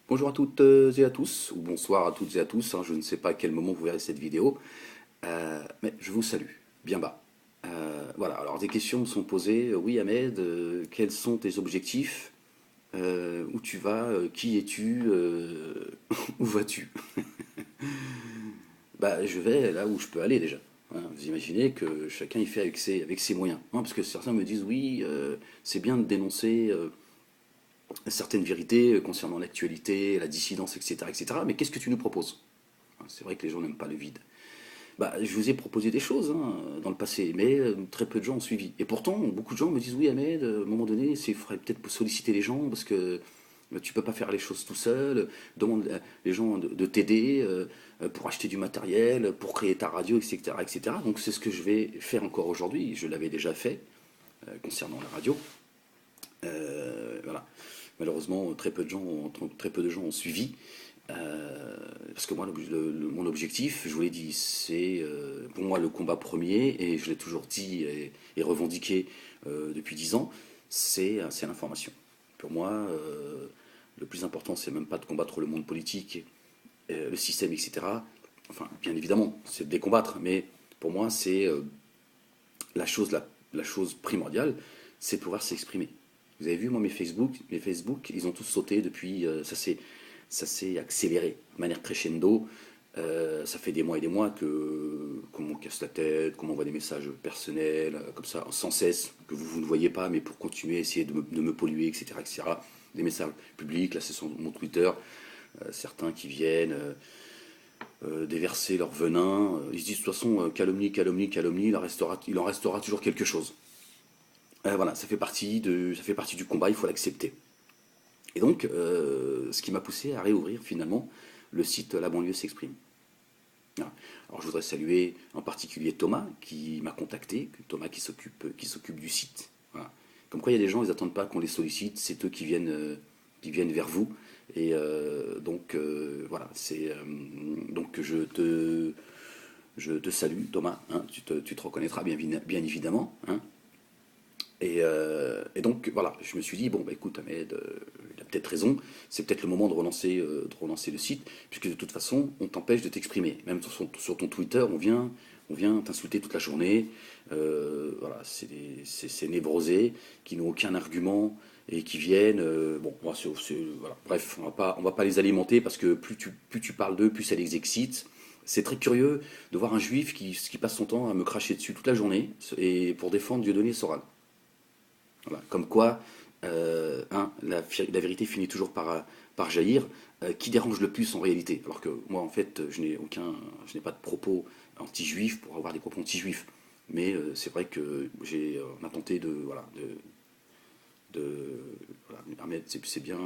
Bonjour à toutes et à tous, ou bonsoir à toutes et à tous, hein, je ne sais pas à quel moment vous verrez cette vidéo, mais je vous salue, bien bas. Voilà, alors des questions me sont posées. Oui Ahmed, quels sont tes objectifs? Où tu vas? Qui es-tu? Où vas-tu? Bah je vais là où je peux aller déjà. Hein. Vous imaginez que chacun y fait avec ses moyens. Hein, parce que certains me disent oui, c'est bien de dénoncer certaines vérités concernant l'actualité, la dissidence, etc., etc. Mais qu'est-ce que tu nous proposes? C'est vrai que les gens n'aiment pas le vide. Bah, je vous ai proposé des choses hein, dans le passé, mais très peu de gens ont suivi. Et pourtant, beaucoup de gens me disent oui, Ahmed, à un moment donné, il faudrait peut-être solliciter les gens parce que tu peux pas faire les choses tout seul. Demande les gens de t'aider pour acheter du matériel, pour créer ta radio, etc., etc. Donc c'est ce que je vais faire encore aujourd'hui. Je l'avais déjà fait concernant la radio. Voilà. Malheureusement, très peu de gens ont suivi. Parce que moi, mon objectif, je vous l'ai dit, c'est pour moi le combat premier, et je l'ai toujours dit et revendiqué depuis 10 ans, c'est l'information. Pour moi, le plus important, c'est même pas de combattre le monde politique, le système, etc. Enfin, bien évidemment, c'est de les combattre, mais pour moi, c'est la chose, la chose primordiale, c'est de pouvoir s'exprimer. Vous avez vu, moi, mes Facebook, ils ont tous sauté depuis. Ça s'est accéléré de manière crescendo. Ça fait des mois et des mois qu'on me casse la tête, qu'on m'envoie des messages personnels, comme ça, sans cesse, que vous ne voyez pas, mais pour continuer à essayer de me polluer, etc., etc. Des messages publics, là c'est sur mon Twitter, certains qui viennent déverser leur venin. Ils se disent de toute façon, calomnie, calomnie, calomnie, il en restera toujours quelque chose. Voilà, ça fait partie du combat, il faut l'accepter. Et donc, ce qui m'a poussé à réouvrir finalement le site La banlieue s'exprime. Voilà. Alors je voudrais saluer en particulier Thomas qui m'a contacté, Thomas qui s'occupe du site. Voilà. Comme quoi il y a des gens, ils n'attendent pas qu'on les sollicite, c'est eux qui viennent vers vous. Et voilà, donc je te salue Thomas, hein, tu te reconnaîtras bien évidemment. Hein. Et donc voilà, je me suis dit, bon bah écoute Ahmed, il a peut-être raison, c'est peut-être le moment de relancer le site, puisque de toute façon, on t'empêche de t'exprimer. Même sur ton Twitter, on vient t'insulter toute la journée. Voilà, c'est névrosé, qui n'ont aucun argument et qui viennent. Bon, voilà. Bref, on va pas les alimenter parce que plus tu parles d'eux, plus ça les excite. C'est très curieux de voir un juif qui passe son temps à me cracher dessus toute la journée et pour défendre Dieudonné Soral. Voilà. Comme quoi, la vérité finit toujours par jaillir. Qui dérange le plus en réalité? Alors que moi, en fait, je n'ai pas de propos anti-juifs pour avoir des propos anti-juifs. Mais c'est vrai que on a tenté voilà, Ahmed, c'est bien,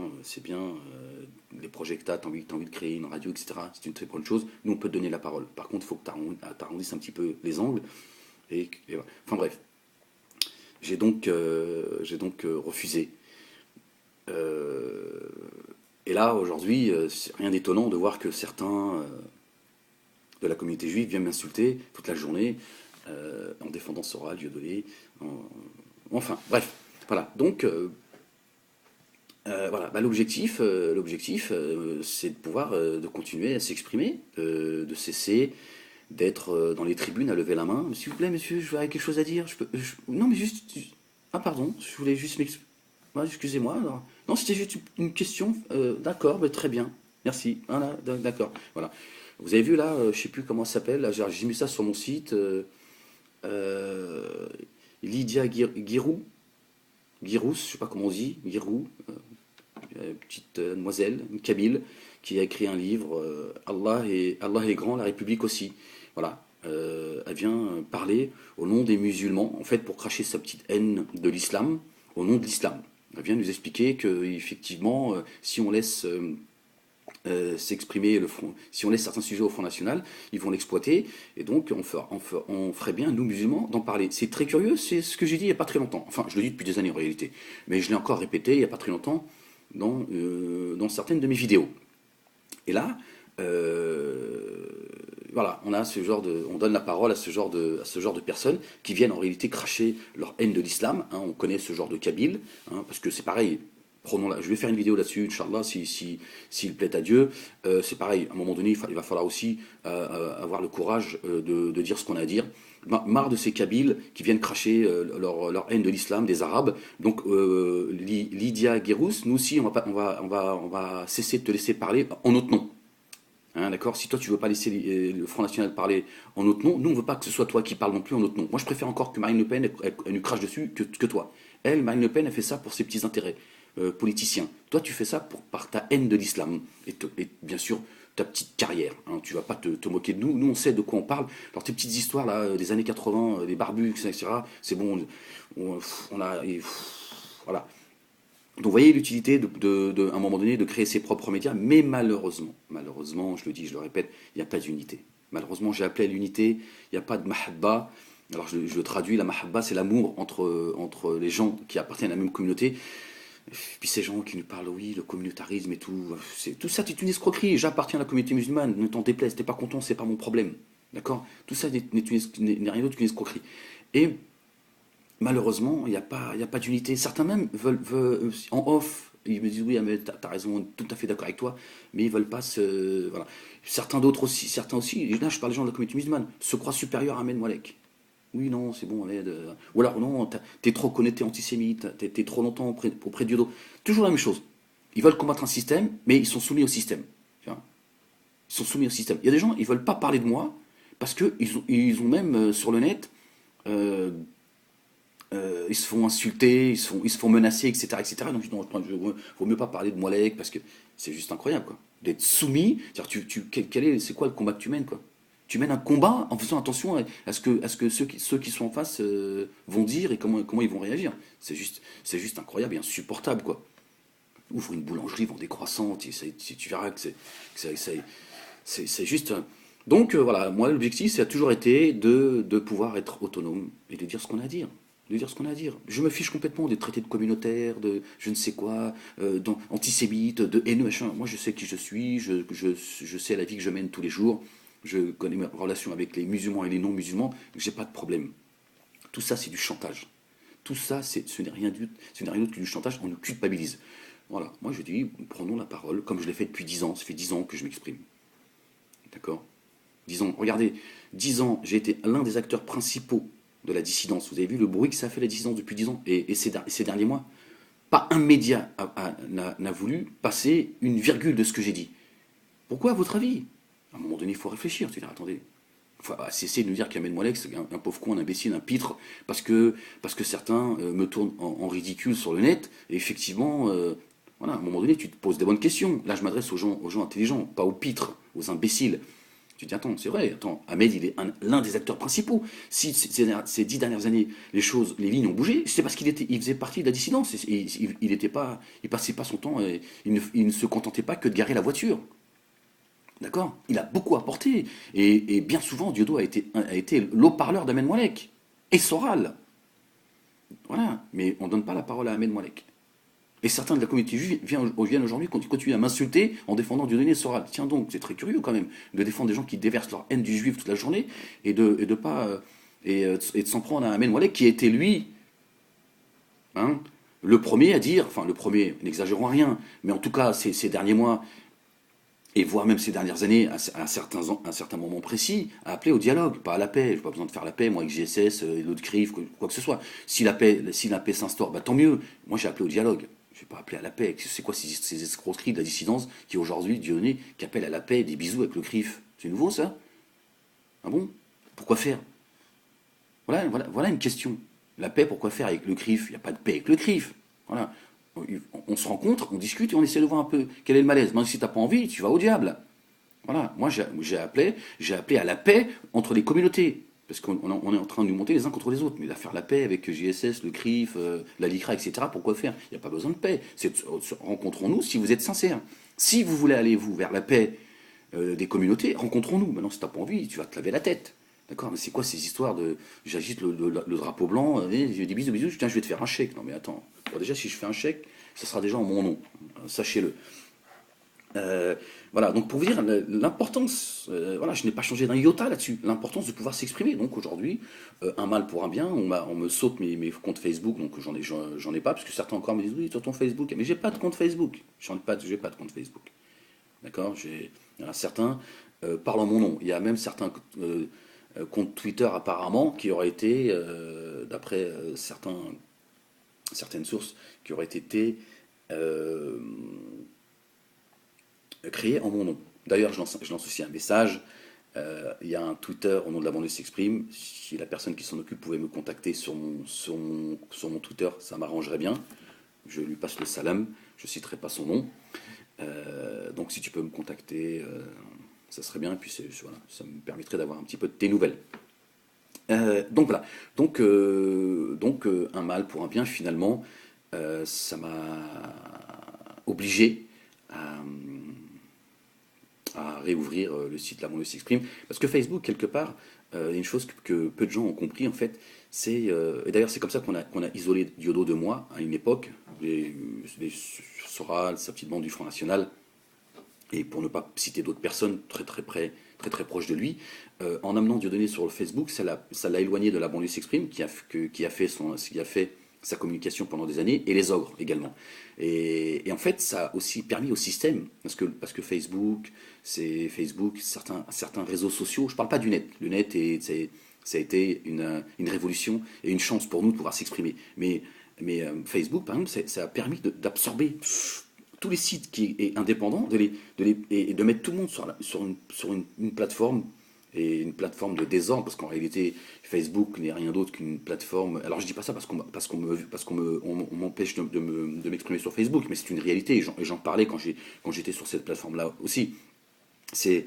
les projets que tu as, t'as envie de créer une radio, etc. C'est une très bonne chose. Nous, on peut te donner la parole. Par contre, il faut que tu arrondisses un petit peu les angles. Et voilà. Enfin bref, j'ai donc refusé. Euh, et là, aujourd'hui, c'est rien d'étonnant de voir que certains de la communauté juive viennent m'insulter toute la journée en défendant Sora, Dieudonné. Enfin, bref. Voilà. Donc, voilà. Bah, l'objectif, c'est de pouvoir, de continuer à s'exprimer, de cesser d'être dans les tribunes à lever la main. S'il vous plaît, monsieur, je voudrais quelque chose à dire. Non, mais juste. Ah, pardon, je voulais juste m'exprimer. Ouais, excusez-moi. Non, c'était juste une question. D'accord, bah, très bien. Merci. Voilà, d'accord. Voilà. Vous avez vu là, je sais plus comment ça s'appelle. J'ai mis ça sur mon site. Euh, Lydia Guirou. Guirous, je sais pas comment on dit. Guirou. Petite demoiselle, une Kabyle, qui a écrit un livre, Allah est grand, la République aussi. Voilà. Elle vient parler au nom des musulmans, en fait, pour cracher sa petite haine de l'islam, au nom de l'islam. Elle vient nous expliquer que, effectivement, si on laisse s'exprimer le front, si on laisse certains sujets au Front National, ils vont l'exploiter, et donc on ferait bien, nous musulmans, d'en parler. C'est très curieux, c'est ce que j'ai dit il n'y a pas très longtemps. Enfin, je le dis depuis des années en réalité, mais je l'ai encore répété il n'y a pas très longtemps dans certaines de mes vidéos. Et là, voilà, on donne la parole à à ce genre de personnes qui viennent en réalité cracher leur haine de l'islam. Hein, on connaît ce genre de Kabyle, hein, parce que c'est pareil. Je vais faire une vidéo là-dessus, Inch'Allah, s'il plaît à Dieu. C'est pareil, à un moment donné, il va falloir aussi avoir le courage de dire ce qu'on a à dire. Marre de ces Kabyles qui viennent cracher leur haine de l'islam, des Arabes. Donc, Lydia Guérous, nous aussi, on va cesser de te laisser parler en notre nom. Hein, d'accord. Si toi tu veux pas laisser le Front National parler en notre nom, nous on veut pas que ce soit toi qui parle non plus en notre nom. Moi je préfère encore que Marine Le Pen elle nous crache dessus que toi. Elle, Marine Le Pen, elle fait ça pour ses petits intérêts politiciens. Toi tu fais ça par ta haine de l'islam et bien sûr ta petite carrière. Hein. Tu vas pas te moquer de nous. Nous on sait de quoi on parle. Alors tes petites histoires là des années 80, des barbus, etc. C'est bon. On a voilà. Donc vous voyez l'utilité à un moment donné de créer ses propres médias, mais malheureusement, je le dis, je le répète, il n'y a pas d'unité. Malheureusement, j'ai appelé à l'unité, il n'y a pas de mahabba. Alors je le traduis, la mahabba c'est l'amour entre les gens qui appartiennent à la même communauté. Puis ces gens qui nous parlent, oui, le communautarisme et tout, tout ça c'est une escroquerie, j'appartiens à la communauté musulmane, ne t'en déplaise, t'es pas content, c'est pas mon problème. D'accord. Tout ça n'est rien d'autre qu'une escroquerie. Et malheureusement, il y a pas d'unité. Certains même veulent en off, ils me disent oui, mais t'as raison, tout à fait d'accord avec toi, mais ils veulent pas se. Voilà. Certains aussi, et là je parle des gens de la communauté musulmane, se croient supérieurs à Ahmed Moualek. Oui, non, c'est bon, allez. Ou alors non, t'es trop connecté antisémite, t'es trop longtemps auprès de Dieu. Toujours la même chose. Ils veulent combattre un système, mais ils sont soumis au système. Tu vois. Ils sont soumis au système. Il y a des gens, ils veulent pas parler de moi, parce qu'ils ont même sur le net. euh, ils se font insulter, ils se font menacer, etc., etc. Donc, non, vaut mieux pas parler de Moalek parce que c'est juste incroyable, quoi. D'être soumis, c'est-à-dire, c'est quoi le combat que tu mènes, quoi? Tu mènes un combat en faisant attention à ce que ceux qui sont en face vont dire et comment ils vont réagir. C'est juste incroyable et insupportable, quoi. Ouvre une boulangerie, vend des croissants, tu verras que c'est juste. Donc voilà, moi l'objectif, ça a toujours été de pouvoir être autonome et de dire ce qu'on a à dire. De dire ce qu'on a à dire. Je me fiche complètement des traités de communautaire, de je ne sais quoi, antisémite, de haineux, machin. Moi je sais qui je suis, je sais la vie que je mène tous les jours, je connais mes relations avec les musulmans et les non-musulmans, j'ai pas de problème. Tout ça c'est du chantage. Tout ça, ce n'est rien d'autre que du chantage, on nous culpabilise. Voilà, moi je dis, prenons la parole, comme je l'ai fait depuis 10 ans, ça fait 10 ans que je m'exprime. D'accord. 10 ans, regardez, 10 ans, j'ai été l'un des acteurs principaux de la dissidence. Vous avez vu le bruit que ça a fait la dissidence depuis 10 ans et ces derniers mois. Pas un média n'a voulu passer une virgule de ce que j'ai dit. Pourquoi, à votre avis? À un moment donné, il faut réfléchir. Tu dis, attendez, il faut cesser de nous dire qu'Ahmed Moalek, c'est un pauvre con, un imbécile, un pitre, parce que certains me tournent en ridicule sur le net. Et effectivement, voilà, à un moment donné, tu te poses des bonnes questions. Là, je m'adresse aux gens intelligents, pas aux pitres, aux imbéciles. Tu te dis, attends, c'est vrai, attends, Ahmed, il est l'un des acteurs principaux. Si ces 10 dernières années, les lignes ont bougé, c'est parce il faisait partie de la dissidence. Il passait pas son temps, il ne se contentait pas que de garer la voiture. D'accord. Il a beaucoup apporté. Et bien souvent, Dieudo a été l'eau-parleur d'Ahmed Moalek. Et Soral. Voilà. Mais on ne donne pas la parole à Ahmed Moalek. Et certains de la communauté juive viennent aujourd'hui continuer à m'insulter en défendant Dieudonné et Soral. Tiens donc, c'est très curieux quand même de défendre des gens qui déversent leur haine du juif toute la journée et de pas et de s'en prendre à Ahmed Moalek qui était lui, hein, le premier à dire, enfin le premier, n'exagérons rien, mais en tout cas ces derniers mois et voire même ces dernières années, à certains moments précis, à appeler au dialogue, pas à la paix. Je n'ai pas besoin de faire la paix, moi, avec GSS, et l'autre CRIF, quoi que ce soit. Si la paix s'instaure, bah, tant mieux. Moi, j'ai appelé au dialogue. Je n'ai pas appelé à la paix. C'est quoi ces escroqueries de la dissidence qui, aujourd'hui, Dieudonné, qui appelle à la paix, des bisous avec le CRIF? C'est nouveau, ça? Ah bon? Pourquoi faire? Voilà une question. La paix, pourquoi faire avec le CRIF? Il n'y a pas de paix avec le CRIF. Voilà. On se rencontre, on discute et on essaie de voir un peu quel est le malaise. Même si tu n'as pas envie, tu vas au diable. Voilà. Moi, j'ai appelé à la paix entre les communautés. Parce qu'on est en train de nous monter les uns contre les autres. Mais à faire la paix avec JSS, le CRIF, la LICRA, etc., pourquoi faire? Il n'y a pas besoin de paix. Rencontrons-nous si vous êtes sincères. Si vous voulez aller, vous, vers la paix des communautés, rencontrons-nous. Maintenant, si tu n'as pas envie, tu vas te laver la tête. D'accord, mais c'est quoi ces histoires de j'agite le drapeau blanc, je dis bisous, bisous, tiens, je vais te faire un chèque. Non, mais attends. Bon, déjà, si je fais un chèque, ce sera déjà en mon nom. Sachez-le. Euh, voilà, donc pour vous dire l'importance, voilà, je n'ai pas changé d'un iota là-dessus, l'importance de pouvoir s'exprimer. Donc aujourd'hui, un mal pour un bien, on me saute mes comptes Facebook, donc j'en ai pas, parce que certains encore me disent oui, sur ton Facebook, mais j'ai pas de compte Facebook, j'ai pas de compte Facebook, d'accord? Il y en a certains parlent en mon nom. Il y a même certains comptes Twitter apparemment qui auraient été, d'après certaines sources, qui auraient été euh, créé en mon nom. D'ailleurs, je lance aussi un message. Il y a un Twitter au nom de la banlieue s'exprime. Si la personne qui s'en occupe pouvait me contacter sur mon Twitter, ça m'arrangerait bien. Je lui passe le salam. Je ne citerai pas son nom. Donc si tu peux me contacter, ça serait bien. Et puis voilà, ça me permettrait d'avoir un petit peu de tes nouvelles. Donc voilà. Donc, un mal pour un bien, finalement, ça m'a obligé à réouvrir le site La Banlieue s'exprime. Parce que Facebook, quelque part, il y a une chose que peu de gens ont compris, en fait, et d'ailleurs c'est comme ça qu'on a isolé Diodo de moi à une époque, les Soral, sa petite bande du Front National, et pour ne pas citer d'autres personnes très proches de lui, en amenant Dieudonné sur le Facebook, ça l'a éloigné de La Banlieue s'exprime, qui a fait sa communication pendant des années, et les ogres également. Et en fait, ça a aussi permis au système, parce que Facebook, certains réseaux sociaux, je ne parle pas du net, le net, ça a été une révolution et une chance pour nous de pouvoir s'exprimer. Mais Facebook, par exemple, ça a permis d'absorber tous les sites qui est indépendants, et de mettre tout le monde sur une plateforme, et une plateforme de désordre, parce qu'en réalité, Facebook n'est rien d'autre qu'une plateforme. Alors je dis pas ça on m'empêche de m'exprimer sur Facebook, mais c'est une réalité, et j'en parlais quand j'étais sur cette plateforme-là aussi. C'est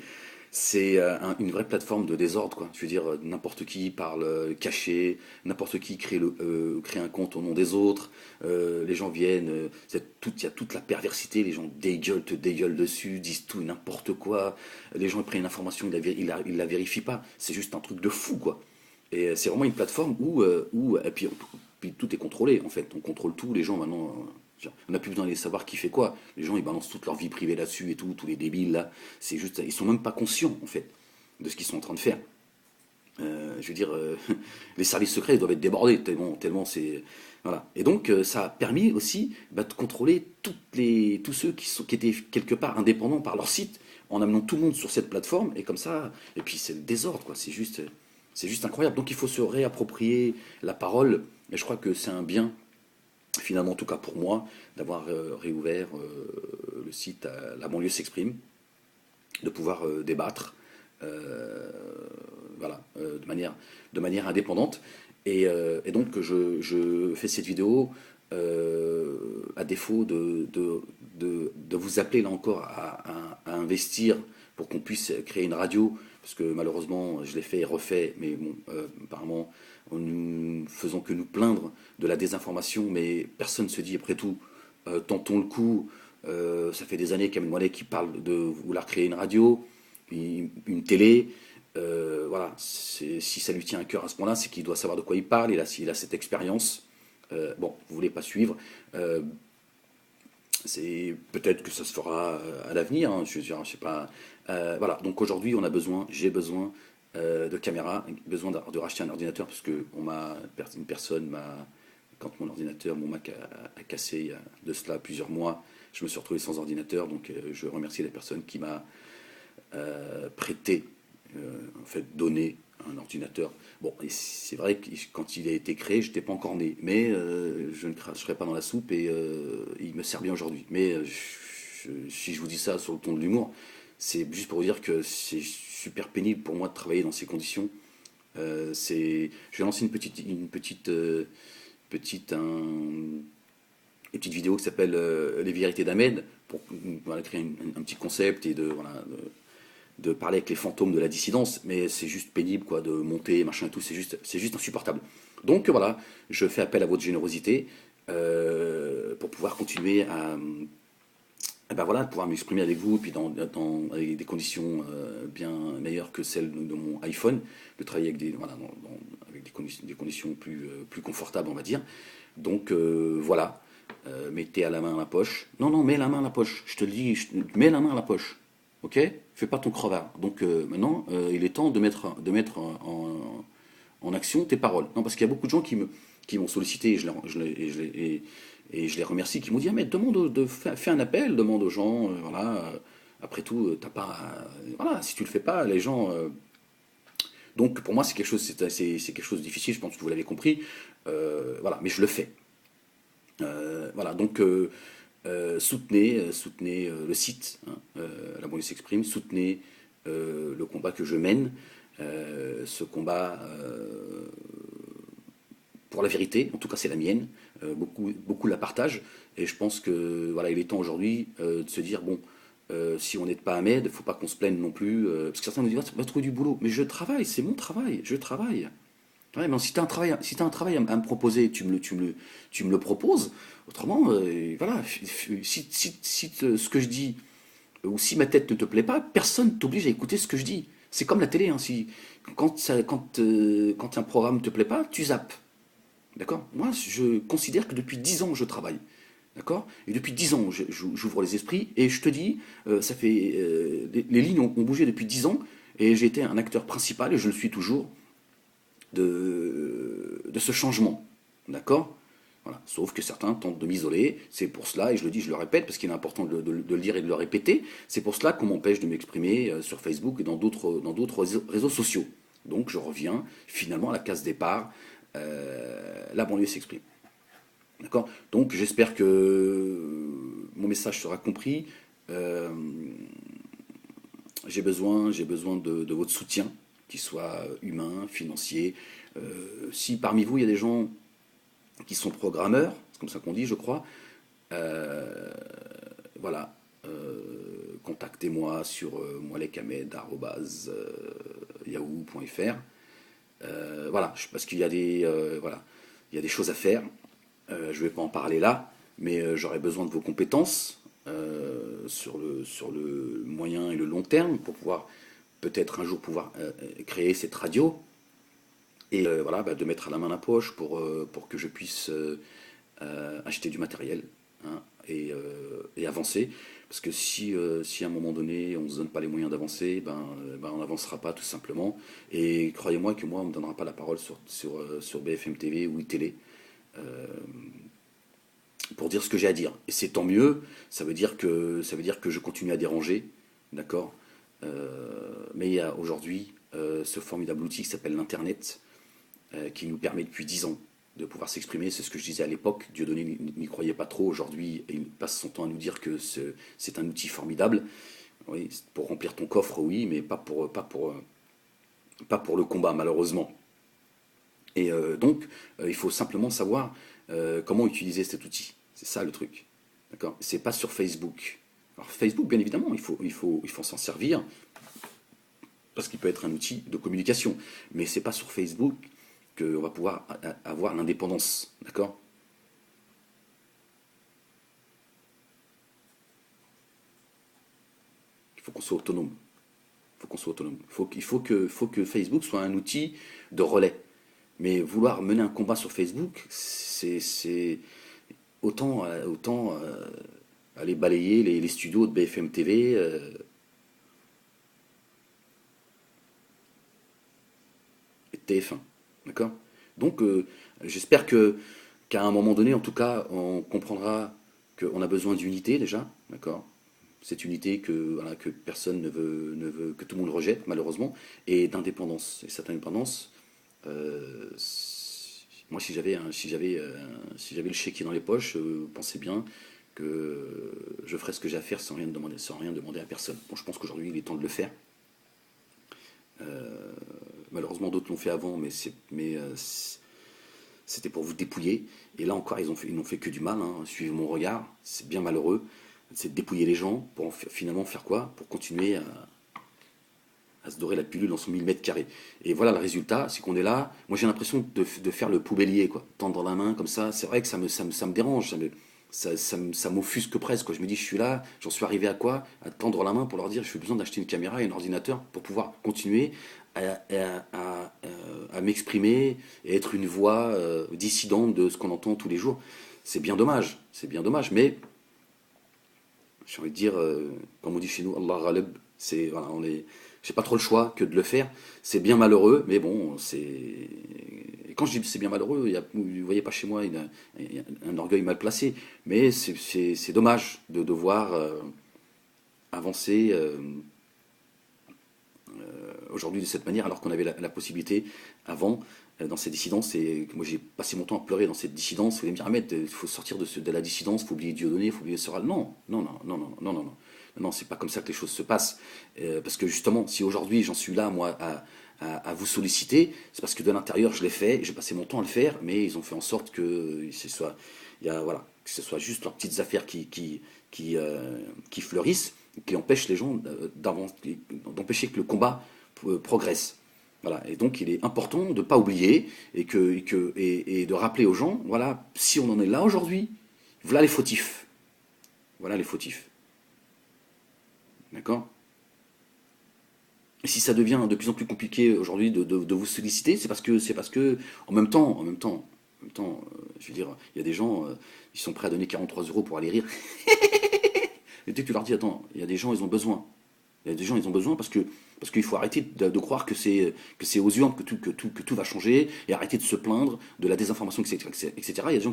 une vraie plateforme de désordre, quoi. Je veux dire, n'importe qui parle caché, n'importe qui crée un compte au nom des autres. Les gens viennent, il y a toute la perversité. Les gens te dégueulent dessus, disent tout et n'importe quoi. Les gens prennent une information, ils la vérifient pas. C'est juste un truc de fou, quoi. Et c'est vraiment une plateforme où et puis tout est contrôlé, en fait. On contrôle tout. Les gens maintenant, on n'a plus besoin de savoir qui fait quoi. Les gens, ils balancent toute leur vie privée là-dessus et tout, tous les débiles là. C'est juste, ils sont même pas conscients, en fait, de ce qu'ils sont en train de faire. Je veux dire, les services secrets ils doivent être débordés tellement c'est, voilà. Et donc, ça a permis aussi de contrôler tous ceux qui étaient quelque part indépendants par leur site, en amenant tout le monde sur cette plateforme, et comme ça, et puis c'est le désordre, quoi. C'est juste incroyable. Donc, il faut se réapproprier la parole, et je crois que c'est un bien, finalement, en tout cas pour moi, d'avoir réouvert le site La Banlieue s'exprime, de pouvoir débattre, euh, voilà, de manière indépendante. Et donc je fais cette vidéo à défaut de vous appeler là encore à investir pour qu'on puisse créer une radio, parce que malheureusement je l'ai fait et refait, mais bon, apparemment nous faisons que nous plaindre de la désinformation, mais personne ne se dit après tout, tentons le coup. Ça fait des années qu'Amin Monet qui parle de vouloir créer une radio, une télé. Voilà, si ça lui tient à cœur à ce point-là, c'est qu'il doit savoir de quoi il parle. Il a cette expérience. Bon, vous voulez pas suivre. C'est peut-être que ça se fera à l'avenir. Hein, je sais pas. Voilà. Donc aujourd'hui, j'ai besoin de caméra, besoin de racheter un ordinateur, parce que une personne m'a, quand mon Mac a cassé il y a de cela plusieurs mois, je me suis retrouvé sans ordinateur. Donc je remercie la personne qui m'a prêté, en fait, donné un ordinateur. Bon, et c'est vrai que quand il a été créé, je n'étais pas encore né, mais je ne cracherai pas dans la soupe, et il me sert bien aujourd'hui. Mais si je vous dis ça sur le ton de l'humour, c'est juste pour vous dire que c'est super pénible pour moi de travailler dans ces conditions. Je vais lancer une petite vidéo qui s'appelle Les vérités d'Ahmed, pour voilà, créer un petit concept, et voilà, de parler avec les fantômes de la dissidence, mais c'est juste pénible, quoi, de monter, machin et tout, c'est juste insupportable. Donc voilà, je fais appel à votre générosité pour pouvoir continuer eh ben voilà, pouvoir m'exprimer avec vous, et puis avec des conditions bien meilleures que celles de mon iPhone, de travailler voilà, avec des conditions plus confortables, on va dire. Donc voilà, mettez à la main à la poche. Non, non, mets la main à la poche. Je te le dis, mets la main à la poche. Ok? Fais pas ton crevard. Donc maintenant, il est temps de mettre en action tes paroles. Non, parce qu'il y a beaucoup de gens qui m'ont sollicité, et je les remercie, qui m'ont dit, ah, mais fais un appel, demande aux gens, voilà. Après tout, t'as pas, voilà, si tu le fais pas, les gens. Donc pour moi, c'est quelque chose de difficile. Je pense que vous l'avez compris. Voilà, mais je le fais. Voilà, donc soutenez le site, hein, La banlieue s'exprime, soutenez le combat que je mène, ce combat pour la vérité, en tout cas c'est la mienne, beaucoup la partagent, et je pense que voilà, il est temps aujourd'hui de se dire, bon, si on n'aide pas Ahmed, faut pas qu'on se plaigne non plus, parce que certains me disent, va trouver du boulot, mais je travaille, c'est mon travail, je travaille. Ouais, mais si tu as un travail, si t'as un travail à me proposer, tu me le proposes. Autrement, voilà, ce que je dis, ou si ma tête ne te plaît pas, personne t'oblige à écouter ce que je dis. C'est comme la télé, hein, quand un programme ne te plaît pas, tu zappes. D'accord? Moi, je considère que depuis 10 ans, je travaille. D'accord? Et depuis 10 ans, j'ouvre les esprits, et je te dis, les lignes ont bougé depuis 10 ans, et j'ai été un acteur principal, et je le suis toujours, de ce changement. D'accord? Voilà. Sauf que certains tentent de m'isoler. C'est pour cela, et je le dis, je le répète, parce qu'il est important de le dire et de le répéter, c'est pour cela qu'on m'empêche de m'exprimer sur Facebook et dans d'autres réseaux sociaux. Donc je reviens finalement à la case départ, la banlieue s'exprime. D'accord? Donc j'espère que mon message sera compris. Euh, j'ai besoin de votre soutien, qu'il soit humain, financier. Si parmi vous, il y a des gens qui sont programmeurs, c'est comme ça qu'on dit, je crois, voilà, contactez-moi sur moalekamed@yahoo.fr. Voilà, parce qu'il y a voilà, il y a des choses à faire. Je ne vais pas en parler là, mais j'aurais besoin de vos compétences sur le moyen et le long terme pour pouvoir peut-être un jour pouvoir créer cette radio et voilà, bah, de mettre à la main la poche pour que je puisse acheter du matériel, hein, et avancer. Parce que si à un moment donné on ne se donne pas les moyens d'avancer, ben on n'avancera pas tout simplement. Et croyez-moi que moi on ne me donnera pas la parole sur BFM TV ou iTélé pour dire ce que j'ai à dire. Et c'est tant mieux, ça veut dire que je continue à déranger, d'accord. Mais il y a aujourd'hui ce formidable outil qui s'appelle l'Internet, qui nous permet depuis 10 ans de pouvoir s'exprimer. C'est ce que je disais à l'époque. Dieudonné n'y croyait pas trop. Aujourd'hui, il passe son temps à nous dire que c'est un outil formidable. Oui, pour remplir ton coffre, oui, mais pas pour le combat, malheureusement. Et donc, il faut simplement savoir comment utiliser cet outil. C'est ça le truc. D'accord? C'est pas sur Facebook. Alors Facebook, bien évidemment, il faut s'en servir parce qu'il peut être un outil de communication. Mais c'est pas sur Facebook qu'on va pouvoir avoir l'indépendance. D'accord? Il faut qu'on soit autonome. Il faut qu'on soit autonome. Il faut que Facebook soit un outil de relais. Mais vouloir mener un combat sur Facebook, c'est autant aller balayer les studios de BFM TV et de TF1. D'accord? Donc j'espère qu'à un moment donné, en tout cas, on comprendra qu'on a besoin d'unité déjà. D'accord? Cette unité voilà, que personne ne veut, que tout le monde rejette malheureusement, et d'indépendance. Et cette indépendance, moi si j'avais le chéquier dans les poches, pensez bien que je ferais ce que j'ai à faire sans rien demander à personne. Bon, je pense qu'aujourd'hui il est temps de le faire. Malheureusement d'autres l'ont fait avant, mais c'était pour vous dépouiller. Et là encore ils n'ont fait que du mal, hein. Suivez mon regard, c'est bien malheureux. C'est de dépouiller les gens pour finalement faire quoi? Pour continuer à se dorer la pilule dans son 1000 mètres carrés. Et voilà le résultat, c'est qu'on est là. Moi j'ai l'impression de faire le poubellier, quoi. Tendre la main comme ça. C'est vrai que ça me dérange, ça m'offusque presque, quoi. Je me dis, je suis là, j'en suis arrivé à quoi? À tendre la main pour leur dire, j'ai besoin d'acheter une caméra et un ordinateur pour pouvoir continuer à m'exprimer et être une voix dissidente de ce qu'on entend tous les jours. c'est bien dommage, mais j'ai envie de dire, comme on dit chez nous, Allah ghalib, c'est, voilà, j'ai pas trop le choix que de le faire. C'est bien malheureux, mais bon, c'est. Et quand je dis c'est bien malheureux, vous voyez pas chez moi il y a un orgueil mal placé, mais c'est dommage de devoir avancer aujourd'hui de cette manière, alors qu'on avait la possibilité avant, dans ces dissidences. Et moi j'ai passé mon temps à pleurer dans cette dissidence. Vous allez me dire, Ahmed, il faut sortir de la dissidence, il faut oublier Dieudonné, il faut oublier Soral. Non, non, non, non, non, non, non, non. Non, c'est pas comme ça que les choses se passent. Parce que justement, si aujourd'hui j'en suis là, moi, à vous solliciter, c'est parce que de l'intérieur je l'ai fait, et j'ai passé mon temps à le faire, mais ils ont fait en sorte que voilà, que ce soit juste leurs petites affaires qui fleurissent, qui empêchent les gens d'empêcher que le combat progresse. Voilà. Et donc il est important de ne pas oublier et de rappeler aux gens, voilà, si on en est là aujourd'hui, voilà les fautifs. Voilà les fautifs. D'accord? Et si ça devient de plus en plus compliqué aujourd'hui de vous solliciter, c'est parce que je veux dire, il y a des gens, ils sont prêts à donner 43 euros pour aller rire. Et dès que tu leur dis, attends, il y a des gens, ils ont besoin. Il y a des gens, ils ont besoin parce qu'il faut arrêter de croire que c'est aux urnes que tout va changer et arrêter de se plaindre de la désinformation, etc. etc. Il y a des gens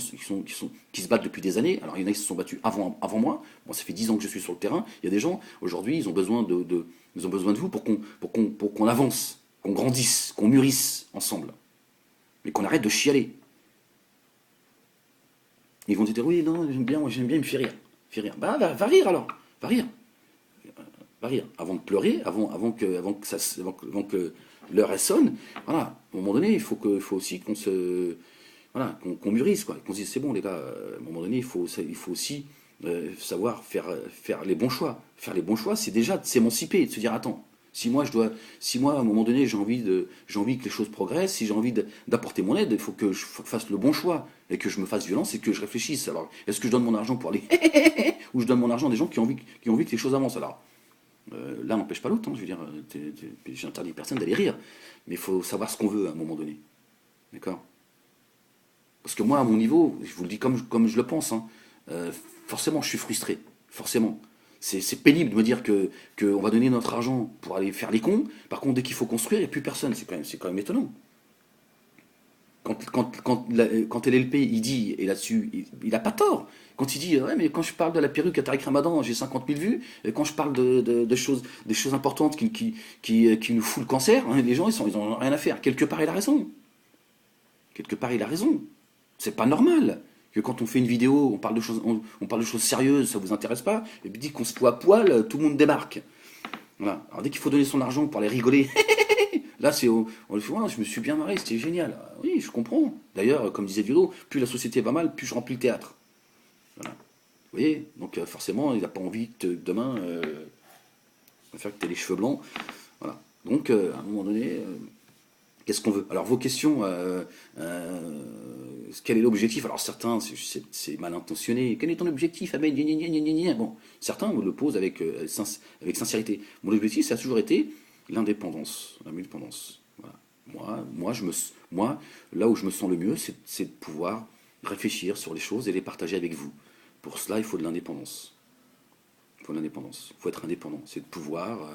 qui se battent depuis des années. Alors, il y en a qui se sont battus avant moi. Moi, ça fait 10 ans que je suis sur le terrain. Il y a des gens, aujourd'hui, ils ont besoin de vous pour qu'on avance, qu'on grandisse, qu'on mûrisse ensemble. Mais qu'on arrête de chialer. Ils vont dire, oui, non, j'aime bien, il me fait rire. Bah, va rire alors, va rire. Va rire. Avant de pleurer, avant que l'heure elle sonne, voilà, à un moment donné, il faut aussi voilà, qu'on mûrisse, quoi. Qu'on se dise, c'est bon, les gars, à un moment donné, il faut aussi savoir faire les bons choix. Faire les bons choix, c'est déjà de s'émanciper, de se dire, attends, si moi, à un moment donné, j'ai envie que les choses progressent, si j'ai envie d'apporter mon aide, il faut que je fasse le bon choix et que je me fasse violence et que je réfléchisse. Alors, est-ce que je donne mon argent pour aller ou je donne mon argent à des gens qui ont envie que les choses avancent? Alors, l'un n'empêche pas l'autre, hein, je veux dire, j'interdis personne d'aller rire, mais il faut savoir ce qu'on veut à un moment donné. D'accord? Parce que moi, à mon niveau, je vous le dis comme je le pense, hein, forcément, je suis frustré. Forcément. C'est pénible de me dire qu'on va donner notre argent pour aller faire les cons. Par contre, dès qu'il faut construire, il n'y a plus personne. C'est quand même étonnant. Quand LLP, il dit, et là-dessus, il n'a pas tort. Quand il dit, ouais, mais quand je parle de la perruque à Tariq Ramadan, j'ai 50 000 vues. Et quand je parle de choses, des choses importantes qui nous foutent le cancer, hein, les gens, ils n'ont rien à faire. Quelque part, il a raison. Quelque part, il a raison. C'est pas normal que quand on fait une vidéo, on parle de choses sérieuses, ça vous intéresse pas, et puis dit qu'on se fout à poil, tout le monde débarque. Voilà. Alors dès qu'il faut donner son argent pour aller rigoler, là on le fait, ouais, je me suis bien marré, c'était génial. Oui, je comprends. D'ailleurs, comme disait Dieudo, plus la société va mal, plus je remplis le théâtre. Voilà. Vous voyez? Donc forcément, il n'a pas envie que demain, faire que tu aies les cheveux blancs. Voilà. Donc à un moment donné, qu'est-ce qu'on veut? Alors vos questions, quel est l'objectif? Alors certains, c'est mal intentionné. Quel est ton objectif, Ahmed? Gna, gna, gna, gna, gna. Bon, certains me le posent avec sincérité. Mon objectif, ça a toujours été l'indépendance, l'indépendance. Voilà. Moi, là où je me sens le mieux, c'est de pouvoir réfléchir sur les choses et les partager avec vous. Pour cela, il faut de l'indépendance. Il faut de l'indépendance. Il faut être indépendant. C'est de pouvoir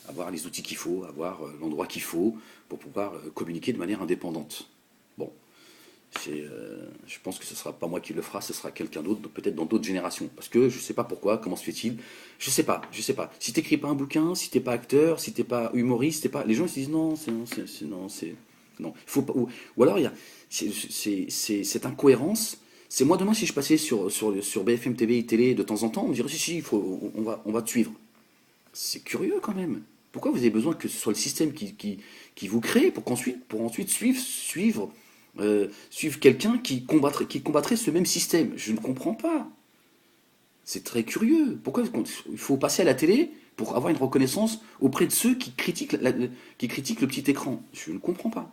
avoir les outils qu'il faut, avoir l'endroit qu'il faut pour pouvoir communiquer de manière indépendante. Bon, je pense que ce ne sera pas moi qui le fera, ce sera quelqu'un d'autre, peut-être dans d'autres générations. Parce que je ne sais pas pourquoi, comment se fait-il, je ne sais pas. Si tu n'écris pas un bouquin, si tu n'es pas acteur, si tu n'es pas humoriste, les gens ils se disent non, non. Il faut pas, ou alors il y a cette incohérence. C'est moi demain si je passais sur BFM TV télé de temps en temps, on me dirait si, on va te suivre. C'est curieux quand même. Pourquoi vous avez besoin que ce soit le système qui vous crée pour ensuite suivre quelqu'un qui combattrait ce même système? Je ne comprends pas. C'est très curieux. Pourquoi il faut passer à la télé pour avoir une reconnaissance auprès de ceux qui critiquent le petit écran? Je ne comprends pas.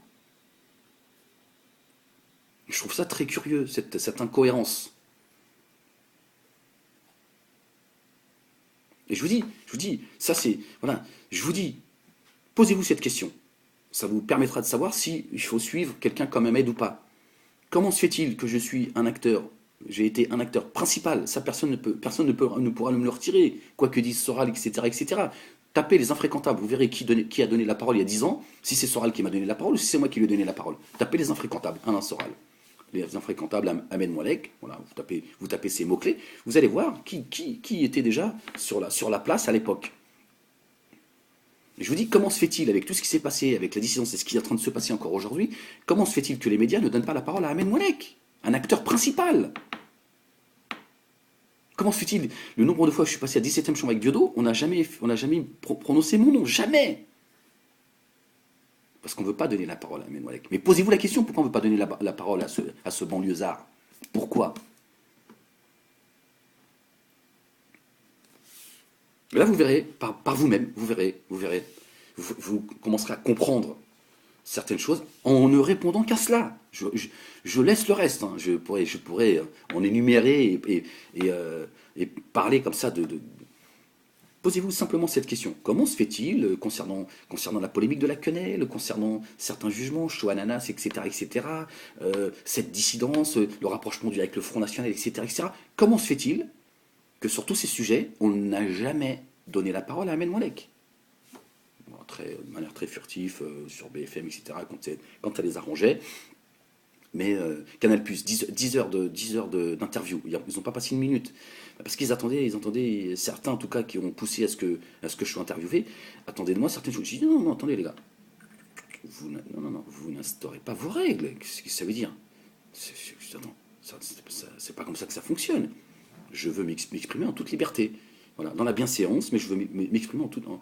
Je trouve ça très curieux, cette incohérence. Et je vous dis, ça c'est, voilà, je vous dis, posez-vous cette question. Ça vous permettra de savoir si il faut suivre quelqu'un comme Ahmed ou pas. Comment se fait-il que je suis un acteur, j'ai été un acteur principal, ça personne ne pourra me le retirer, quoi que dise Soral, etc., etc. Tapez les infréquentables, vous verrez qui a donné la parole il y a 10 ans, si c'est Soral qui m'a donné la parole ou si c'est moi qui lui ai donné la parole. Tapez les infréquentables, Alain Soral. Les infréquentables, Ahmed Moualek, voilà, vous tapez ces mots-clés, vous allez voir qui était déjà sur la place à l'époque. Je vous dis, comment se fait-il, avec tout ce qui s'est passé, avec la dissidence et ce qui est en train de se passer encore aujourd'hui, comment se fait-il que les médias ne donnent pas la parole à Ahmed Moualek, un acteur principal? Comment se fait-il, le nombre de fois que je suis passé à 17e chambre avec Diodo, on n'a jamais prononcé mon nom, jamais. Parce qu'on ne veut pas donner la parole à Ahmed Moualek. Mais posez-vous la question, pourquoi on ne veut pas donner la parole à ce banlieusard? Pourquoi? Là, vous verrez, par vous-même, vous verrez, vous commencerez à comprendre certaines choses en ne répondant qu'à cela. Je laisse le reste. Hein. Je pourrais en énumérer et parler comme ça de. Posez-vous simplement cette question. Comment se fait-il, concernant la polémique de la quenelle, concernant certains jugements, Chouananas, etc., etc., cette dissidence, le rapprochement avec le Front National, etc., etc., comment se fait-il que sur tous ces sujets, on n'a jamais donné la parole à Ahmed Moualek? De manière très furtive, sur BFM, etc., quand ça les arrangeait. Mais Canal+, 10 heures d'interview. Ils n'ont pas passé une minute. Parce qu'ils attendaient, certains en tout cas qui ont poussé à ce que je sois interviewé, attendaient de moi certaines choses. J'ai dit non, attendez les gars. Vous n'instaurez pas vos règles. Qu'est-ce que ça veut dire? Attends, c'est pas comme ça que ça fonctionne. Je veux m'exprimer en toute liberté. Voilà, dans la bienséance, mais je veux m'exprimer en toute. Non,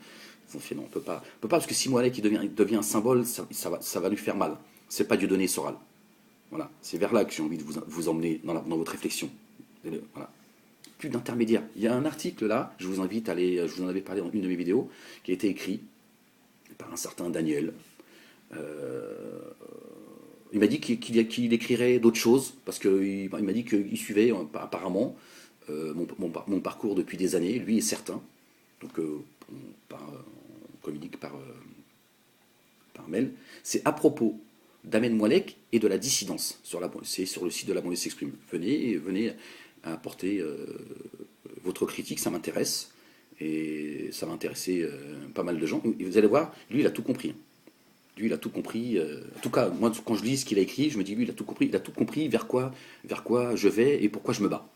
on peut pas, parce que si Moualek qui devient un symbole, ça va lui faire mal. C'est pas Dieudonné Soral. Voilà, c'est vers là que j'ai envie de vous emmener dans votre réflexion. Voilà. Plus d'intermédiaires. Il y a un article là, je vous invite à aller, je vous en avais parlé dans une de mes vidéos, qui a été écrit par un certain Daniel. Il m'a dit qu'il écrirait d'autres choses, parce qu'il m'a dit qu'il suivait apparemment mon parcours depuis des années, lui est certain. Donc on communique par mail. C'est à propos d'Ahmed Moualek et de la dissidence. C'est sur le site de La Banlieue s'exprime. Venez apporter votre critique, ça m'intéresse. Et ça va intéresser pas mal de gens. Et vous allez voir, lui, il a tout compris. Lui, il a tout compris. En tout cas, moi, quand je lis ce qu'il a écrit, je me dis, lui, il a tout compris. Il a tout compris vers quoi je vais et pourquoi je me bats.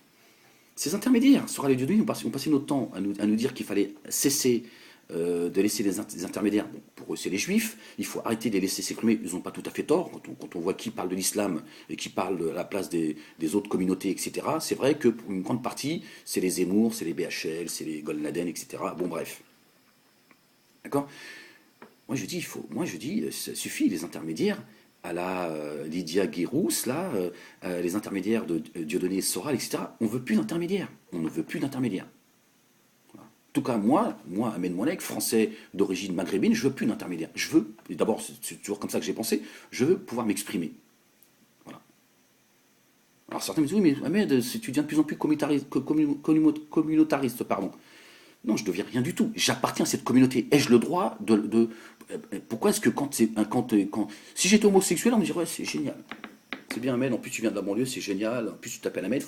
Ces intermédiaires, Soral et Dieudonné, ont passé notre temps à nous dire qu'il fallait cesser de laisser des intermédiaires. Bon, pour eux, c'est les juifs. Il faut arrêter de les laisser s'exprimer. Ils n'ont pas tout à fait tort. Quand on voit qui parle de l'islam et qui parle de la place des autres communautés, etc., c'est vrai que pour une grande partie, c'est les Zemmour, c'est les BHL, c'est les Golnaden, etc. Bon, bref. D'accord? Moi, je dis, ça suffit, les intermédiaires à la Lydia Guérous, là, les intermédiaires de Dieudonné Soral, etc. On ne veut plus d'intermédiaires. On ne veut plus d'intermédiaires. En tout cas, moi, Ahmed Moualek, français d'origine maghrébine, je veux plus d'intermédiaire. Je veux, d'abord, c'est toujours comme ça que j'ai pensé, je veux pouvoir m'exprimer. Voilà. Alors certains me disent, oui, mais Ahmed, tu deviens de plus en plus communautariste, pardon. Non, je ne deviens rien du tout. J'appartiens à cette communauté. Ai-je le droit pourquoi est-ce que si j'étais homosexuel, on me dirait, ouais, c'est génial. C'est bien, Ahmed, en plus tu viens de la banlieue, c'est génial. En plus tu t'appelles Ahmed,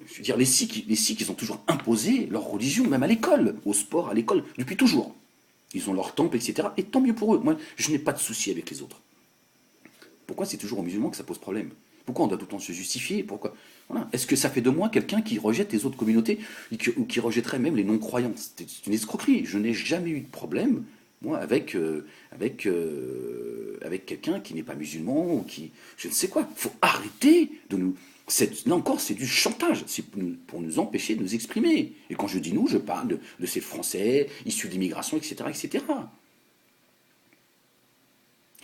je veux dire, les Sikhs, ils ont toujours imposé leur religion, même à l'école, au sport, à l'école, depuis toujours. Ils ont leur temple, etc. Et tant mieux pour eux. Moi, je n'ai pas de souci avec les autres. Pourquoi c'est toujours aux musulmans que ça pose problème? Pourquoi on doit tout le temps se justifier? Pourquoi? Voilà. Est-ce que ça fait de moi quelqu'un qui rejette les autres communautés ou qui rejetterait même les non-croyants? C'est une escroquerie. Je n'ai jamais eu de problème, moi, avec quelqu'un qui n'est pas musulman ou qui... Je ne sais quoi. Il faut arrêter de nous... Là encore, c'est du chantage. C'est pour nous empêcher de nous exprimer. Et quand je dis nous, je parle de ces Français issus de l'immigration, etc., etc.,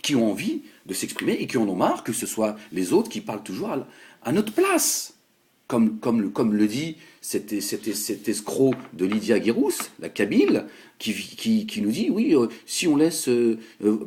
qui ont envie de s'exprimer et qui en ont marre que ce soit les autres qui parlent toujours à notre place. Comme le dit cet escroc de Lydia Guérous, la Kabyle, qui nous dit, oui, si on laisse...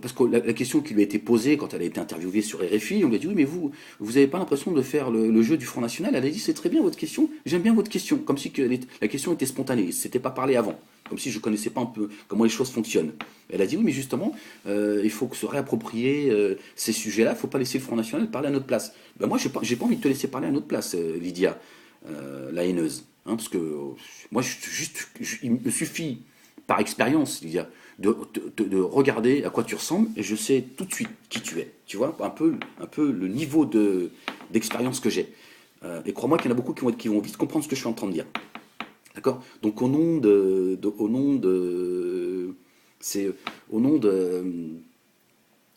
parce que la question qui lui a été posée quand elle a été interviewée sur RFI, on lui a dit, oui, mais vous n'avez pas l'impression de faire le jeu du Front National? Elle a dit, c'est très bien votre question, j'aime bien votre question, comme si la question était spontanée, c'était pas parlé avant. comme si je connaissais pas un peu comment les choses fonctionnent. Elle a dit oui, mais justement, il faut se réapproprier ces sujets-là. Il ne faut pas laisser le Front National parler à notre place. Ben moi, j'ai pas envie de te laisser parler à notre place, Lydia, la haineuse, hein, parce que moi, il me suffit par expérience, Lydia, de regarder à quoi tu ressembles et je sais tout de suite qui tu es. Tu vois, un peu le niveau d'expérience que j'ai. Et crois-moi qu'il y en a beaucoup qui vont vite comprendre ce que je suis en train de dire. D'accord. Donc c'est au nom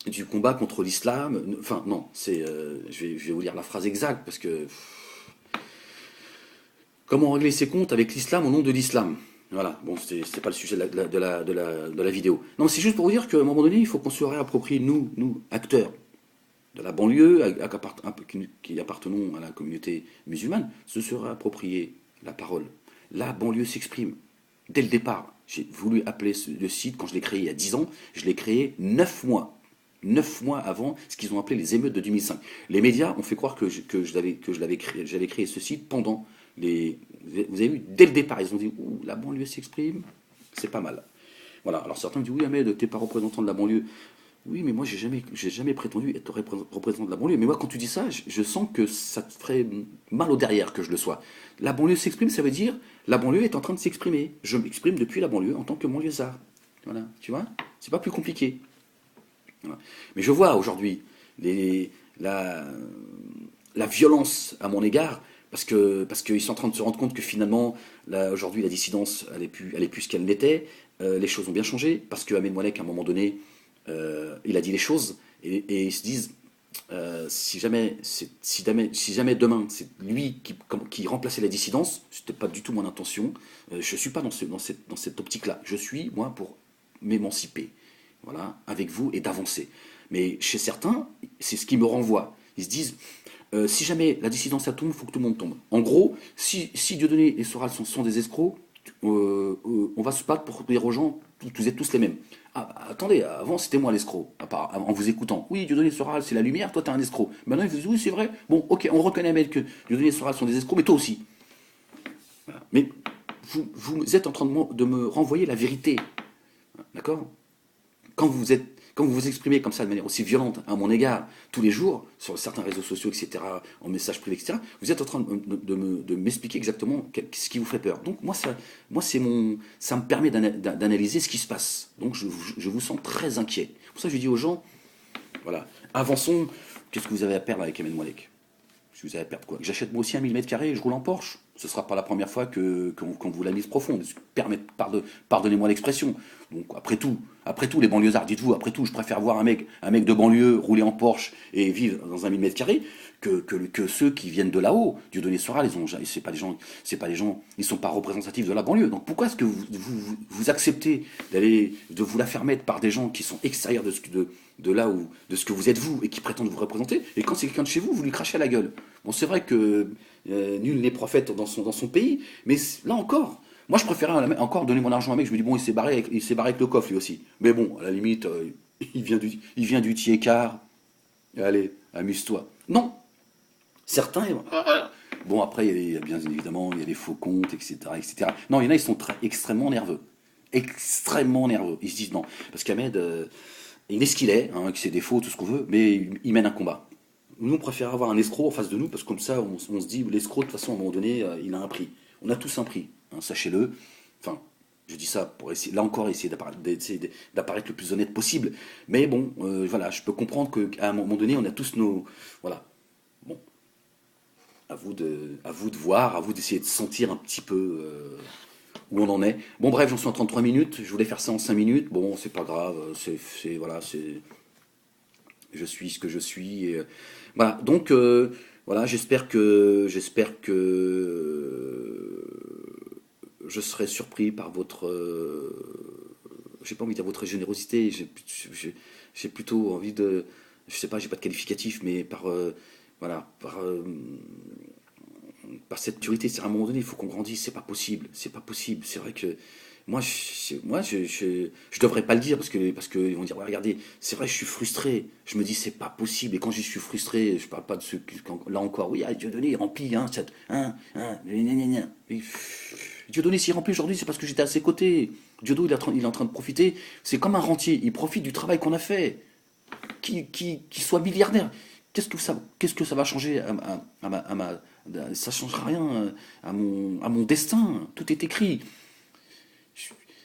du combat contre l'islam. Enfin non, je vais vous lire la phrase exacte parce que comment régler ses comptes avec l'islam au nom de l'islam. Voilà, bon, c'est pas le sujet de la vidéo. Non, c'est juste pour vous dire qu'à un moment donné, il faut qu'on se réapproprie, nous, acteurs de la banlieue, qui appartenons à la communauté musulmane, se réapproprier la parole. La banlieue s'exprime. Dès le départ, j'ai voulu appeler le site, quand je l'ai créé il y a 10 ans, je l'ai créé 9 mois. 9 mois avant ce qu'ils ont appelé les émeutes de 2005. Les médias ont fait croire que j'avais créé ce site pendant les... Vous avez vu, dès le départ, ils ont dit « Ouh, la banlieue s'exprime, c'est pas mal ». Voilà, alors certains me disent « Oui, Ahmed, t'es pas représentant de la banlieue ». Oui, mais moi, j'ai jamais prétendu être représentant de la banlieue. Mais moi, quand tu dis ça, je sens que ça te ferait mal au derrière que je le sois. La banlieue s'exprime, ça veut dire la banlieue est en train de s'exprimer. Je m'exprime depuis la banlieue en tant que banlieusard. Voilà, tu vois, c'est pas plus compliqué. Voilà. Mais je vois aujourd'hui la, la violence à mon égard parce qu'ils sont en train de se rendre compte que finalement, aujourd'hui, la dissidence, elle est plus ce qu'elle n'était. Les choses ont bien changé parce que Ahmed Moalek, à un moment donné, il a dit les choses et ils se disent si jamais demain c'est lui qui remplaçait la dissidence, c'était pas du tout mon intention. Je suis pas dans cette optique-là. Je suis moi pour m'émanciper, voilà, avec vous et d'avancer. Mais chez certains, c'est ce qui me renvoie. Ils se disent si jamais la dissidence ça tombe, il faut que tout le monde tombe. En gros, si Dieudonné et Soral sont des escrocs, on va se battre pour dire aux gens, vous êtes tous les mêmes. Ah, attendez, avant c'était moi l'escroc, en vous écoutant. Oui, Dieudonné et Soral, c'est la lumière, toi t'es un escroc. Maintenant ils vous disent, oui, c'est vrai, bon, ok, on reconnaît même que Dieudonné et Soral sont des escrocs, mais toi aussi. Voilà. Mais vous êtes en train de me renvoyer la vérité. D'accord. Quand vous vous exprimez comme ça de manière aussi violente à mon égard tous les jours, sur certains réseaux sociaux, etc., en message privé, etc., vous êtes en train de m'expliquer exactement ce qui vous fait peur. Donc ça me permet d'analyser ce qui se passe. Donc je vous sens très inquiet. Pour ça je dis aux gens, voilà, avançons. Qu'est-ce que vous avez à perdre avec Ahmed Moalek? Si vous avez à perdre quoi? Que j'achète moi aussi un 1000 mètres carrés et je roule en Porsche. Ce ne sera pas la première fois qu'on vous la mise profonde. Pardonnez-moi l'expression. Donc après tout, les banlieusards, dites-vous, après tout, je préfère voir un mec de banlieue rouler en Porsche et vivre dans un 1000 mètres carrés que ceux qui viennent de là-haut. Dieudonné Soral, c'est pas des gens, ils sont pas représentatifs de la banlieue. Donc pourquoi est-ce que vous acceptez de vous la faire mettre par des gens qui sont extérieurs de là où, de ce que vous êtes vous et qui prétendent vous représenter, et quand c'est quelqu'un de chez vous, vous lui crachez à la gueule. Bon, c'est vrai que nul n'est prophète dans son pays, mais là encore, moi je préférais encore donner mon argent à un mec, je me dis bon, il s'est barré avec le coffre lui aussi. Mais bon, à la limite, il vient du Tiécar, allez, amuse-toi. Non, certains, bon après, bien évidemment, il y a les faux comptes, etc., etc. Non, il y en a, ils sont extrêmement nerveux. Extrêmement nerveux. Ils se disent non, parce qu'Ahmed, il est ce qu'il est, hein, que c'est défauts, tout ce qu'on veut, mais il mène un combat. Nous, on préfère avoir un escroc en face de nous, parce que comme ça, on se dit, l'escroc, de toute façon, à un moment donné, il a un prix. On a tous un prix, hein, sachez-le. Enfin, je dis ça pour essayer, là encore, essayer d'apparaître le plus honnête possible. Mais bon, voilà, je peux comprendre qu'à un moment donné, on a tous nos... Voilà. Bon, à vous de voir, à vous d'essayer de sentir un petit peu où on en est. Bon, bref, j'en suis en 33 minutes. Je voulais faire ça en 5 minutes. Bon, c'est pas grave. Voilà, je suis ce que je suis. Voilà, donc voilà, j'espère que je serai surpris par votre, j'ai pas envie de dire votre générosité. J'ai plutôt envie de, je sais pas, j'ai pas de qualificatif, mais voilà, par cette maturité. C'est à un moment donné, il faut qu'on grandisse. C'est pas possible. C'est pas possible. C'est vrai que je devrais pas le dire parce que ils vont dire ouais, regardez, c'est vrai, je suis frustré. Je me dis c'est pas possible. Et quand je suis frustré, je parle pas de ceux qui là encore. Oui, ah, Dieu donné, il remplit, hein, gna, gna, gna. Dieudonné s'y remplit aujourd'hui, c'est parce que j'étais à ses côtés. Dieudonné, il est en train de profiter. C'est comme un rentier, il profite du travail qu'on a fait. Qu'il soit milliardaire. Qu'est-ce que ça va changer ça changera rien à mon destin. Tout est écrit.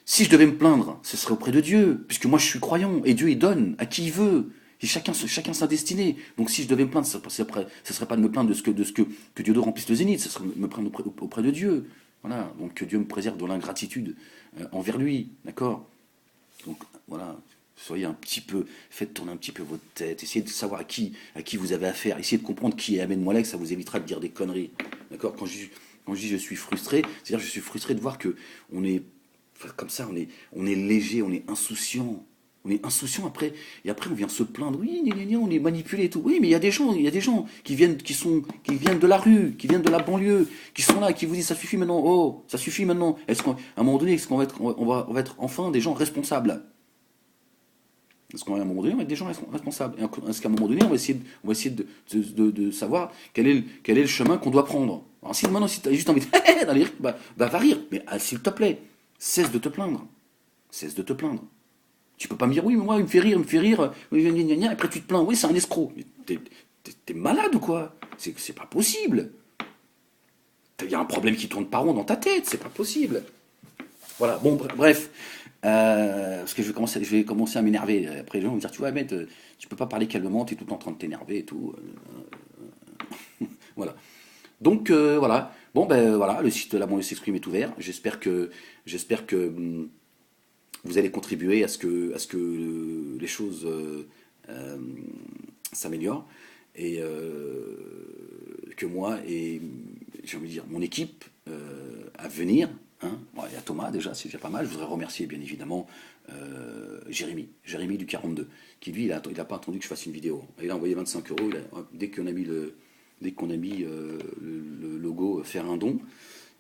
Si je devais me plaindre, ce serait auprès de Dieu, puisque moi je suis croyant, et Dieu il donne à qui il veut. Et chacun sa destinée. Donc si je devais me plaindre, ce serait pas de me plaindre que Dieu remplisse le zénith, ce serait me plaindre auprès de Dieu. Voilà, donc que Dieu me préserve de l'ingratitude envers lui, d'accord. Donc voilà, soyez un petit peu, faites tourner un petit peu votre tête, essayez de savoir à qui vous avez affaire, essayez de comprendre qui est Amen Moalek, ça vous évitera de dire des conneries, d'accord. Quand je dis je suis frustré, c'est-à-dire je suis frustré de voir que on est, enfin, comme ça, on est léger, on est insouciant. On est insouciant après, et après on vient se plaindre, oui, on est manipulé et tout. Oui, mais il y a des gens qui viennent de la rue, qui viennent de la banlieue, qui sont là, qui vous disent ça suffit maintenant, oh, ça suffit maintenant. Est-ce qu'à un moment donné, on va être enfin des gens responsables? Est-ce qu'à un moment donné, on va être des gens responsables? Est-ce qu'à un moment donné, on va essayer de savoir quel est le chemin qu'on doit prendre? Alors si maintenant, si tu as juste envie d'aller rire, va rire, mais s'il te plaît, cesse de te plaindre. Cesse de te plaindre. Tu peux pas me dire, oui, mais moi, il me fait rire, et après tu te plains, oui, c'est un escroc. Mais t'es malade ou quoi? C'est pas possible. Il y a un problème qui tourne pas rond dans ta tête, c'est pas possible. Voilà, bon, bref. Parce que je vais commencer à m'énerver. Après, les gens vont me dire, tu vois, Ahmed, tu peux pas parler calmement, t'es tout le temps en train de t'énerver et tout. Voilà. Donc, voilà. Bon, ben voilà, le site de La banlieue s'exprime est ouvert. J'espère que vous allez contribuer à ce que les choses euh, s'améliorent et que moi et j'ai envie de dire mon équipe à venir, hein, bon, il y a Thomas déjà, c'est déjà pas mal. Je voudrais remercier bien évidemment Jérémy du 42, qui lui il a pas attendu que je fasse une vidéo. Il a envoyé 25 euros. Dès qu'on a mis le logo faire un don,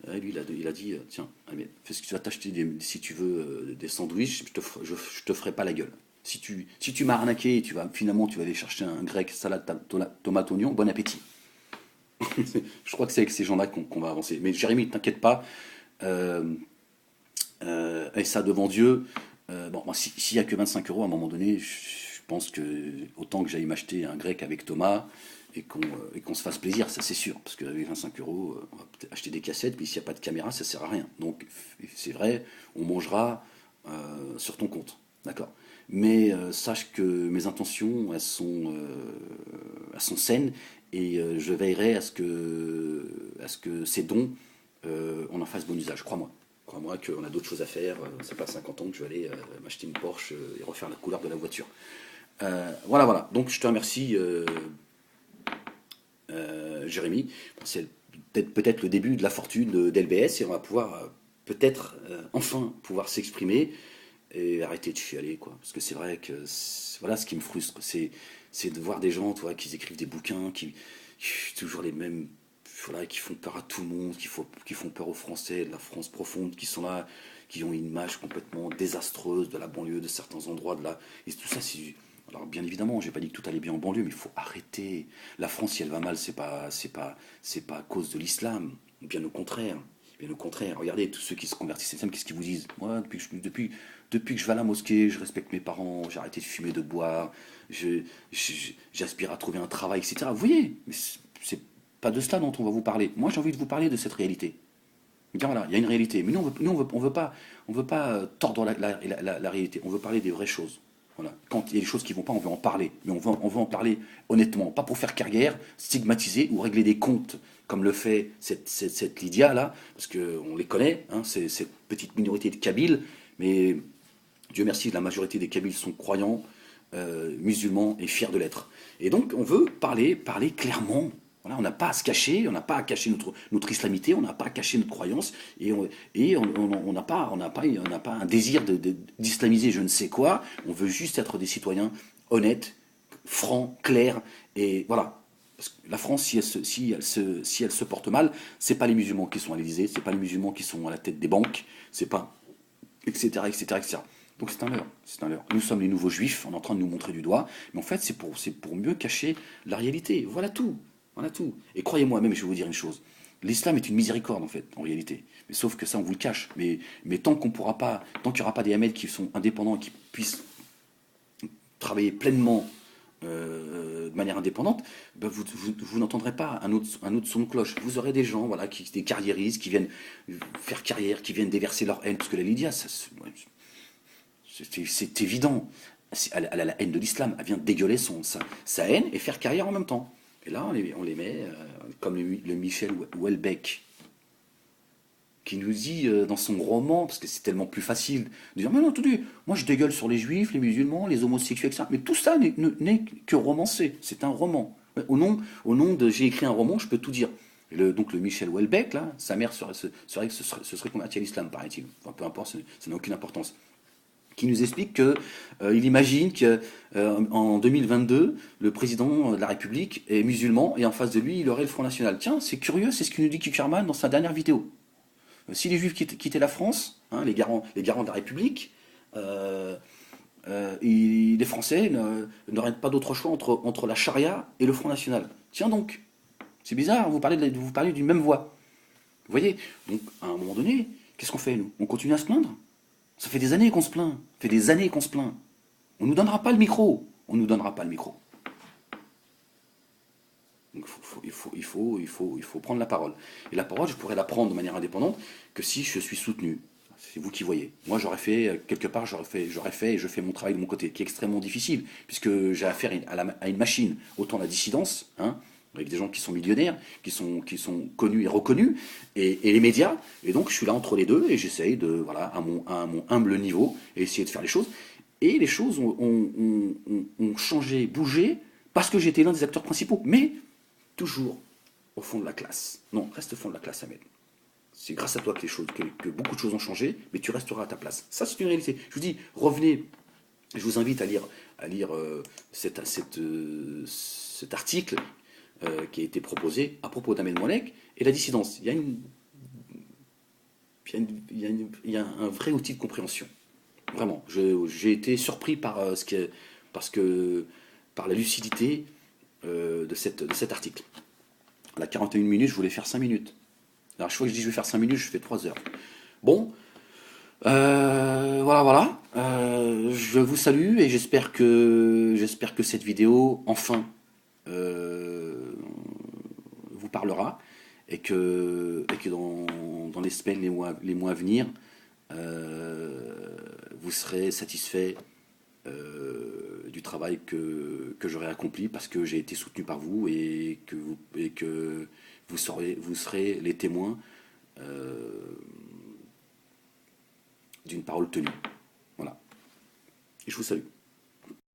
lui, il a dit, tiens, mais fais ce que tu vas t'acheter, si tu veux, des sandwichs, je te ferai pas la gueule. Si tu m'as arnaqué, finalement, tu vas aller chercher un grec, salade, tomate, oignon, bon appétit. Je crois que c'est avec ces gens-là qu'on va avancer. Mais Jérémy, t'inquiète pas, et ça devant Dieu, bon, s'il y a que 25 euros, à un moment donné, je pense que autant que j'aille m'acheter un grec avec Thomas, et qu'on se fasse plaisir, ça c'est sûr, parce qu'avec 25 euros, on va peut-être acheter des cassettes, puis s'il n'y a pas de caméra, ça sert à rien. Donc c'est vrai, on mangera sur ton compte, d'accord. Mais sache que mes intentions, elles sont saines, et je veillerai à ce que ces dons, on en fasse bon usage, crois-moi. Crois-moi qu'on a d'autres choses à faire, c'est pas 50 ans que je vais aller m'acheter une Porsche et refaire la couleur de la voiture. Voilà. Donc je te remercie, Jérémy. C'est peut-être le début de la fortune d'LBS et on va pouvoir peut-être enfin pouvoir s'exprimer et arrêter de chialer, quoi. Parce que c'est vrai que voilà ce qui me frustre, c'est de voir des gens, toi, qui écrivent des bouquins, toujours les mêmes, voilà, qui font peur à tout le monde, qui font peur aux Français, de la France profonde, qui sont là, qui ont une image complètement désastreuse de la banlieue, de certains endroits de là. Et tout ça, c'est. Alors bien évidemment, j'ai pas dit que tout allait bien en banlieue, mais il faut arrêter. La France, si elle va mal, c'est pas à cause de l'islam. Bien au contraire. Bien au contraire. Regardez tous ceux qui se convertissent à l'islam, qu'est-ce qu'ils vous disent? Moi, depuis que je vais à la mosquée, je respecte mes parents, j'ai arrêté de fumer, de boire, j'aspire à trouver un travail, etc. Vous voyez, mais c'est pas de cela dont on va vous parler. Moi, j'ai envie de vous parler de cette réalité. Bien voilà, il y a une réalité. Mais nous, on veut pas tordre la réalité. On veut parler des vraies choses. Voilà. Quand il y a des choses qui ne vont pas, on veut en parler. Mais on veut en parler honnêtement. Pas pour faire carrière, stigmatiser ou régler des comptes, comme le fait cette Lydia, là. Parce qu'on les connaît, hein, cette petite minorité de Kabyles. Mais Dieu merci, la majorité des Kabyles sont croyants, musulmans et fiers de l'être. Et donc, on veut parler clairement. Voilà, on n'a pas à se cacher, on n'a pas à cacher notre islamité, on n'a pas à cacher notre croyance, et on n'a pas un désir d'islamiser je ne sais quoi. On veut juste être des citoyens honnêtes, francs, clairs, et voilà. Parce que la France, si elle se porte mal, c'est pas les musulmans qui sont à l'Élysée, c'est pas les musulmans qui sont à la tête des banques, c'est pas etc., etc., etc. Donc c'est un leurre, c'est un leurre. Nous sommes les nouveaux juifs, on est en train de nous montrer du doigt, mais en fait c'est pour mieux cacher la réalité. Voilà tout, voilà tout. Et croyez-moi, même je vais vous dire une chose, L'islam est une miséricorde, en fait, en réalité. Mais sauf que ça, on vous le cache. Mais tant qu'on pourra pas, tant qu'il n'y aura pas des Ahmed qui sont indépendants, qui puissent travailler pleinement de manière indépendante, ben vous n'entendrez pas un autre son de cloche. Vous aurez des gens, voilà, des carriéristes qui viennent faire carrière, qui viennent déverser leur haine, parce que la Lydia, c'est évident. Elle a la haine de l'islam, elle vient dégueuler sa haine et faire carrière en même temps. Et là, on les met comme le Michel Houellebecq, qui nous dit dans son roman, parce que c'est tellement plus facile de dire, mais non, attendez, moi je dégueule sur les juifs, les musulmans, les homosexuels, etc. Mais tout ça n'est que romancé, c'est un roman. Au nom de j'ai écrit un roman, je peux tout dire. Donc le Michel Houellebecq, là, sa mère se serait convertie à l'islam, paraît-il. Enfin, peu importe, ça n'a aucune importance. Qui nous explique que il imagine que en 2022, le président de la République est musulman et en face de lui, il aurait le Front National. Tiens, c'est curieux, c'est ce que nous dit Kuckerman dans sa dernière vidéo. Si les Juifs quittaient la France, hein, les garants de la République, les Français n'auraient pas d'autre choix entre la charia et le Front National. Tiens donc, c'est bizarre, vous parlez d'une même voix. Vous voyez. Donc, à un moment donné, qu'est-ce qu'on fait, nous? On continue à se plaindre? Ça fait des années qu'on se plaint. Ça fait des années qu'on se plaint. On ne nous donnera pas le micro. On ne nous donnera pas le micro. Donc il faut prendre la parole. Et la parole, je pourrais la prendre de manière indépendante que si je suis soutenu. C'est vous qui voyez. Moi, j'aurais fait, quelque part, j'aurais fait et je fais mon travail de mon côté, qui est extrêmement difficile, puisque j'ai affaire à une machine, autant la dissidence, hein, avec des gens qui sont millionnaires, qui sont connus et reconnus, et les médias. Et donc, je suis là entre les deux, et j'essaye de, voilà, à mon humble niveau, et essayer de faire les choses. Et les choses ont changé, bougé, parce que j'étais l'un des acteurs principaux. Mais toujours au fond de la classe. Non, reste au fond de la classe, Ahmed. C'est grâce à toi que beaucoup de choses ont changé, mais tu resteras à ta place. Ça, c'est une réalité. Je vous dis, revenez. Je vous invite à lire cet article qui a été proposé à propos d'Ahmed Moulek et la dissidence. Il y a un vrai outil de compréhension. Vraiment. J'ai été surpris par la lucidité de cet article. À la 41 minutes, je voulais faire 5 minutes. Alors, chaque fois que je dis je vais faire 5 minutes, je fais 3 heures. Bon, voilà. Je vous salue et j'espère que cette vidéo, enfin, vous parlera et que dans les semaines, les mois à venir, vous serez satisfait du travail que j'aurai accompli parce que j'ai été soutenu par vous et que vous serez les témoins d'une parole tenue. Voilà. Et je vous salue.